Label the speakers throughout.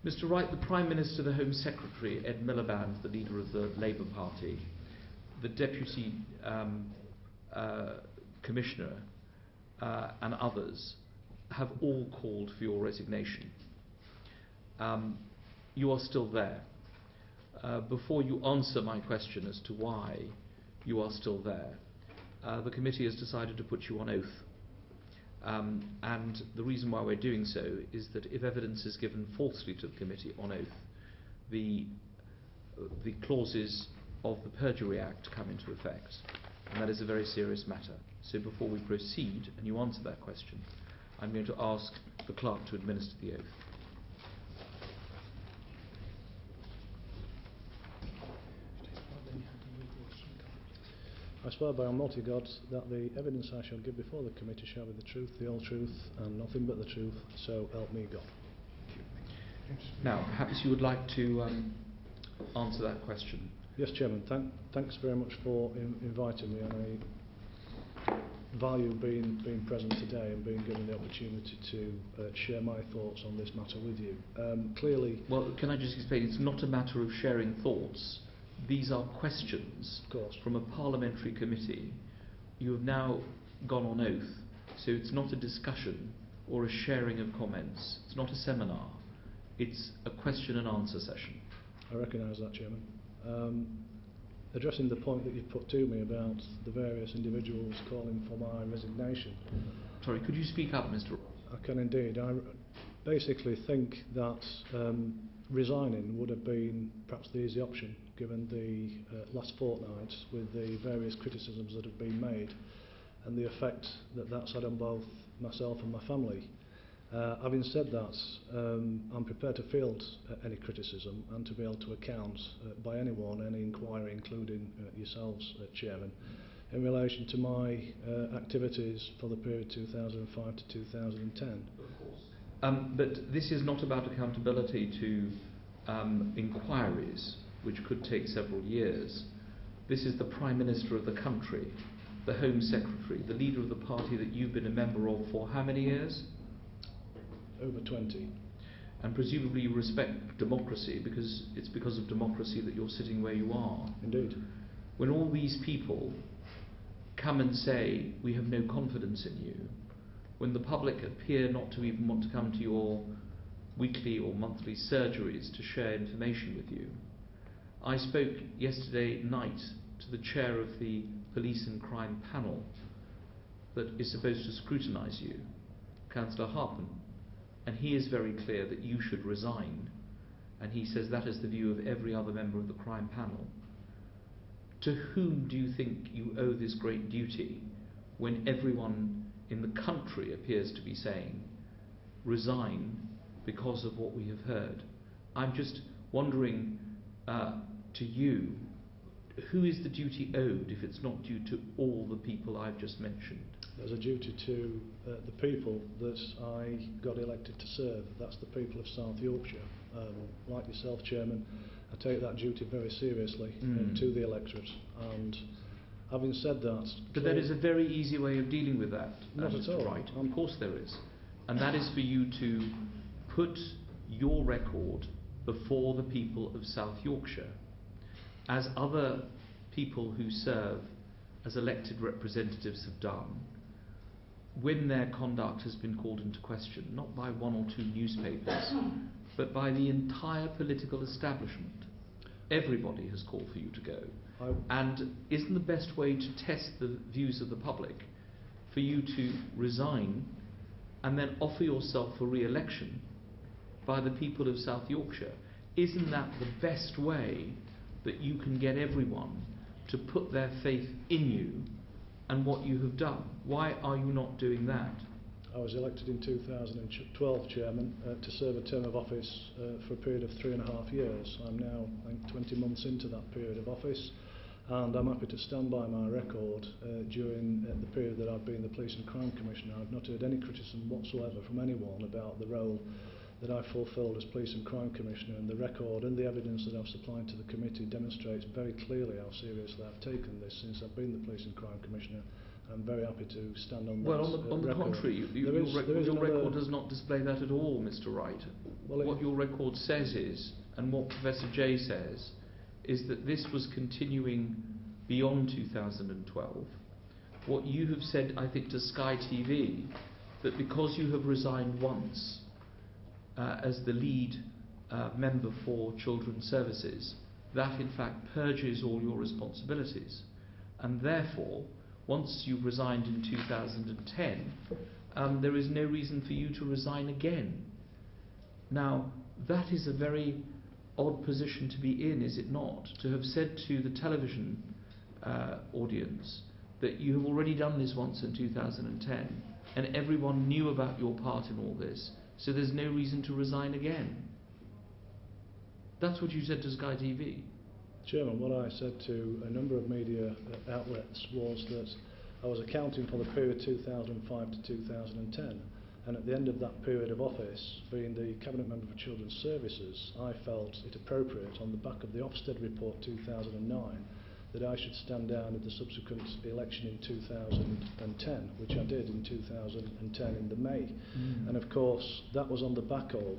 Speaker 1: Mr. Wright, the Prime Minister, the Home Secretary, Ed Miliband, the leader of the Labour Party, the Deputy Commissioner and others have all called for your resignation. You are still there. Before you answer my question as to why you are still there, the committee has decided to put you on oath. And the reason why we're doing so is that if evidence is given falsely to the committee on oath, the clauses of the Perjury Act come into effect, and that is a very serious matter. So before we proceed and you answer that question, I'm going to ask the clerk to administer the oath.
Speaker 2: I swear by Almighty God that the evidence I shall give before the committee shall be the truth, the whole truth, and nothing but the truth, so help me God.
Speaker 1: Now, perhaps you would like to answer that question.
Speaker 2: Yes, Chairman. Thanks very much for inviting me, and I value being present today and being given the opportunity to share my thoughts on this matter with you. Clearly...
Speaker 1: Well, can I just explain? It's not a matter of sharing thoughts. These are questions from a parliamentary committee. You have now gone on oath, so it's not a discussion or a sharing of comments. It's not a seminar. It's a question and answer session.
Speaker 2: I recognise that, Chairman. Addressing the point that you put to me about the various individuals calling for my resignation.
Speaker 1: Sorry, could you speak up, Mr.
Speaker 2: I can indeed. I basically think that resigning would have been perhaps the easy option, given the last fortnight with the various criticisms that have been made and the effect that that's had on both myself and my family. Having said that, I'm prepared to field any criticism and to be able to account by anyone, any inquiry, including yourselves, Chairman, in relation to my activities for the period 2005 to 2010.
Speaker 1: But this is not about accountability to inquiries, which could take several years. This is the Prime Minister of the country, the Home Secretary, the leader of the party that you've been a member of for how many years?
Speaker 2: Over 20.
Speaker 1: And presumably you respect democracy, because it's because of democracy that you're sitting where you are.
Speaker 2: Indeed.
Speaker 1: When all these people come and say, we have no confidence in you, when the public appear not to even want to come to your weekly or monthly surgeries to share information with you. I spoke yesterday night to the chair of the Police and Crime Panel that is supposed to scrutinise you, Councillor Harpen, and he is very clear that you should resign, and he says that is the view of every other member of the Crime Panel. To whom do you think you owe this great duty when everyone in the country appears to be saying resign because of what we have heard? I'm just wondering to you, who is the duty owed if it's not due to all the people I've just mentioned?
Speaker 2: There's a duty to the people that I got elected to serve. That's the people of South Yorkshire. Like yourself, Chairman, I take that duty very seriously to the electorate. And having said that...
Speaker 1: But there is a very easy way of dealing with that.
Speaker 2: Not at all.
Speaker 1: Right. Of course there is. And that is for you to put your record before the people of South Yorkshire, as other people who serve as elected representatives have done, when their conduct has been called into question, not by one or two newspapers, but by the entire political establishment. Everybody has called for you to go. And isn't the best way to test the views of the public for you to resign and then offer yourself for re-election by the people of South Yorkshire? Isn't that the best way that you can get everyone to put their faith in you and what you have done? Why are you not doing that?
Speaker 2: I was elected in 2012, Chairman, to serve a term of office for a period of 3.5 years. I'm now, I think, 20 months into that period of office, and I'm happy to stand by my record during the period that I've been the Police and Crime Commissioner. I've not heard any criticism whatsoever from anyone about the role that I've fulfilled as Police and Crime Commissioner, and the record and the evidence that I've supplied to the committee demonstrates very clearly how seriously I've taken this since I've been the Police and Crime Commissioner I'm very happy to stand on that.
Speaker 1: Well, on the
Speaker 2: record.
Speaker 1: contrary, your record does not display that at all, Mr. Wright.
Speaker 2: Well,
Speaker 1: what your record says is, and what Professor Jay says, is that this was continuing beyond 2012. What you have said, I think, to Sky TV, that because you have resigned once as the lead member for Children's Services, that in fact purges all your responsibilities, and therefore, once you've resigned in 2010, there is no reason for you to resign again. Now, that is a very odd position to be in, is it not? To have said to the television audience that you have already done this once in 2010, and everyone knew about your part in all this, so there's no reason to resign again. That's what you said to Sky TV.
Speaker 2: Chairman, what I said to a number of media outlets was that I was accounting for the period 2005 to 2010, and at the end of that period of office, being the Cabinet Member for Children's Services, I felt it appropriate on the back of the Ofsted report 2009 that I should stand down at the subsequent election in 2010, which I did in 2010 in the May. And of course, that was on the back of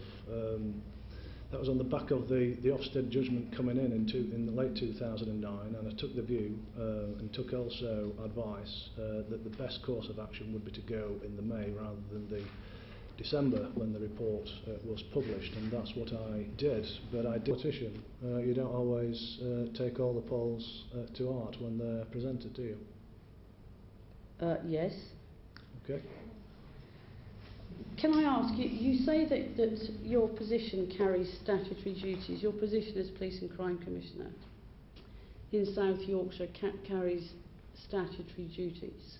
Speaker 2: the Ofsted judgment coming in the late 2009, and I took the view and took also advice that the best course of action would be to go in the May rather than the December when the report was published, and that's what I did. But I did petition. You don't always take all the polls to heart when they're presented, do you?
Speaker 3: Yes.
Speaker 2: Okay.
Speaker 3: Can I ask you, you say that your position carries statutory duties. Your position as Police and Crime Commissioner in South Yorkshire carries statutory duties.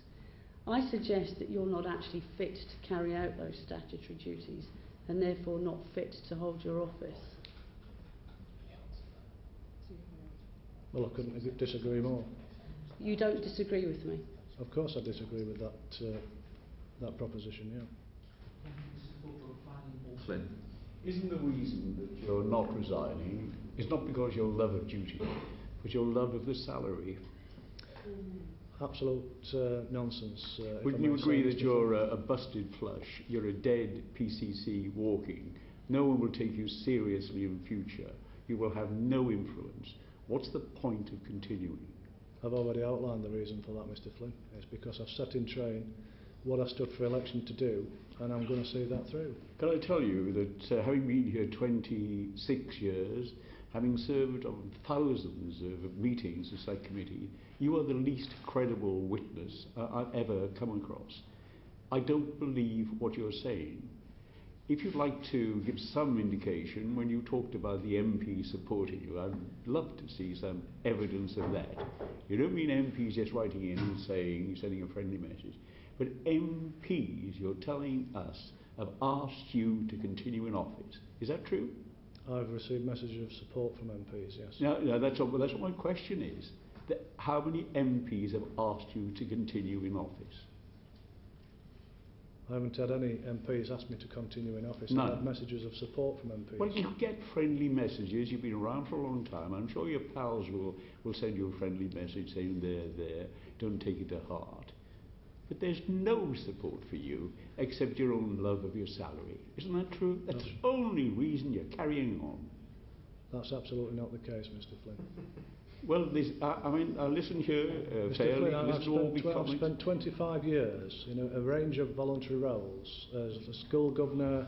Speaker 3: I suggest that you're not actually fit to carry out those statutory duties and therefore not fit to hold your office.
Speaker 2: Well, I couldn't disagree more.
Speaker 3: You don't disagree with me?
Speaker 2: Of course I disagree with that proposition, yeah.
Speaker 1: Flynn.
Speaker 4: Isn't the reason that you're not resigning is not because your love of duty, but your love of the salary?
Speaker 2: Absolute nonsense.
Speaker 4: Wouldn't you agree that you're a busted flush, you're a dead PCC walking, no one will take you seriously in future, you will have no influence? What's the point of continuing?
Speaker 2: I've already outlined the reason for that, Mr. Flynn. It's because I've set in train what I stood for election to do, and I'm going to see that through.
Speaker 4: Can I tell you that having been here 26 years, having served on thousands of meetings of Select Committee, you are the least credible witness I've ever come across. I don't believe what you're saying. If you'd like to give some indication, when you talked about the MP supporting you, I'd love to see some evidence of that. You don't mean MPs just writing in and saying, sending a friendly message, but MPs, you're telling us, have asked you to continue in office. Is that true?
Speaker 2: I've received messages of support from MPs, yes.
Speaker 4: No, that's what my question is. How many MPs have asked you to continue in office?
Speaker 2: I haven't had any MPs ask me to continue in office.
Speaker 4: No.
Speaker 2: I've had messages of support from MPs.
Speaker 4: Well, you get friendly messages. You've been around for a long time. I'm sure your pals will send you a friendly message saying there, don't take it to heart. But there's no support for you except your own love of your salary. Isn't that true? That's the only reason you're carrying on.
Speaker 2: That's absolutely not the case, Mr. Flynn.
Speaker 4: Well, I listen here fairly.
Speaker 2: I've spent 25 years in a range of voluntary roles as a school governor,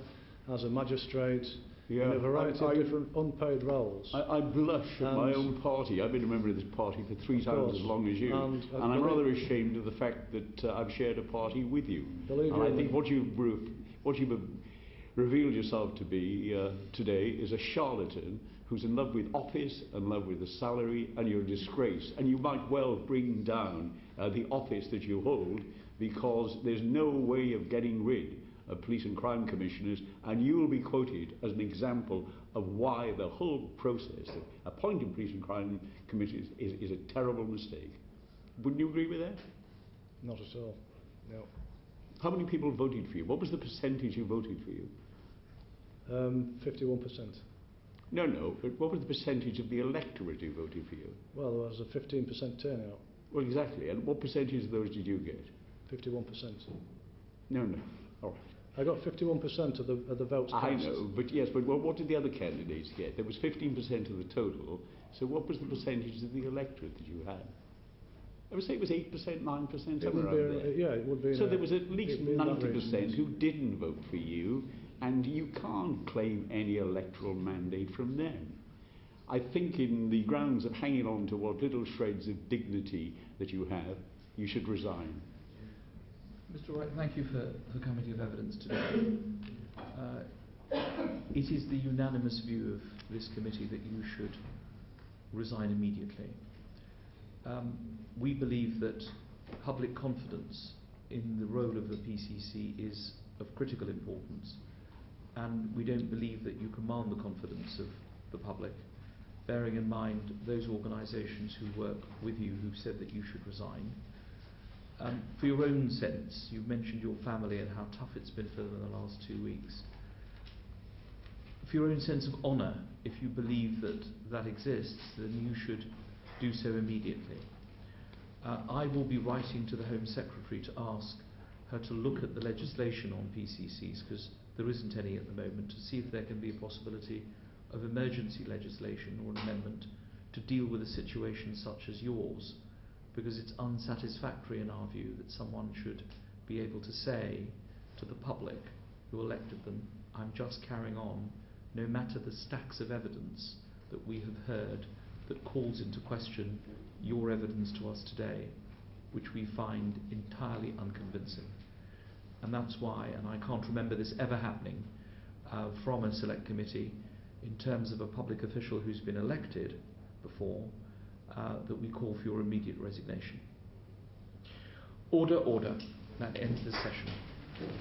Speaker 2: as a magistrate, in a variety of different unpaid roles.
Speaker 4: I blush at my own party. I've been a member of this party for 3 times as long as you, and I'm rather ashamed of the fact that I've shared a party with you. And I think what you've revealed yourself to be today is a charlatan who's in love with office, in love with the salary, and you're a disgrace. And you might well bring down the office that you hold, because there's no way of getting rid of police and crime commissioners, and you will be quoted as an example of why the whole process of appointing police and crime commissioners is a terrible mistake. Wouldn't you agree with that?
Speaker 2: Not at all, no.
Speaker 4: How many people voted for you? What was the percentage who voted for you?
Speaker 2: 51%.
Speaker 4: No, but what was the percentage of the electorate who voted for you?
Speaker 2: Well, there was a 15% turnout.
Speaker 4: Well, exactly. And what percentage of those did you get?
Speaker 2: 51%.
Speaker 4: No. All right.
Speaker 2: I got 51% of the votes cast.
Speaker 4: I know, but yes, but what did the other candidates get? There was 15% of the total. So what was the percentage of the electorate that you had? I would say it was 8%, 9%, somewhere around there.
Speaker 2: Yeah, it would be.
Speaker 4: So there was at least 90% who didn't vote for you, and you can't claim any electoral mandate from them. I think in the grounds of hanging on to what little shreds of dignity that you have, you should resign.
Speaker 1: Mr. Wright, thank you for coming to give evidence today. It is the unanimous view of this committee that you should resign immediately. We believe that public confidence in the role of the PCC is of critical importance, and we don't believe that you command the confidence of the public, bearing in mind those organisations who work with you who said that you should resign. For your own sense, you've mentioned your family and how tough it's been for them in the last 2 weeks. For your own sense of honour, if you believe that that exists, then you should do so immediately. I will be writing to the Home Secretary to ask her to look at the legislation on PCCs, because there isn't any at the moment, to see if there can be a possibility of emergency legislation or an amendment to deal with a situation such as yours, because it's unsatisfactory in our view that someone should be able to say to the public who elected them, I'm just carrying on, no matter the stacks of evidence that we have heard that calls into question your evidence to us today, which we find entirely unconvincing. And that's why, and I can't remember this ever happening from a select committee in terms of a public official who's been elected before, that we call for your immediate resignation. Order, order. That ends this session.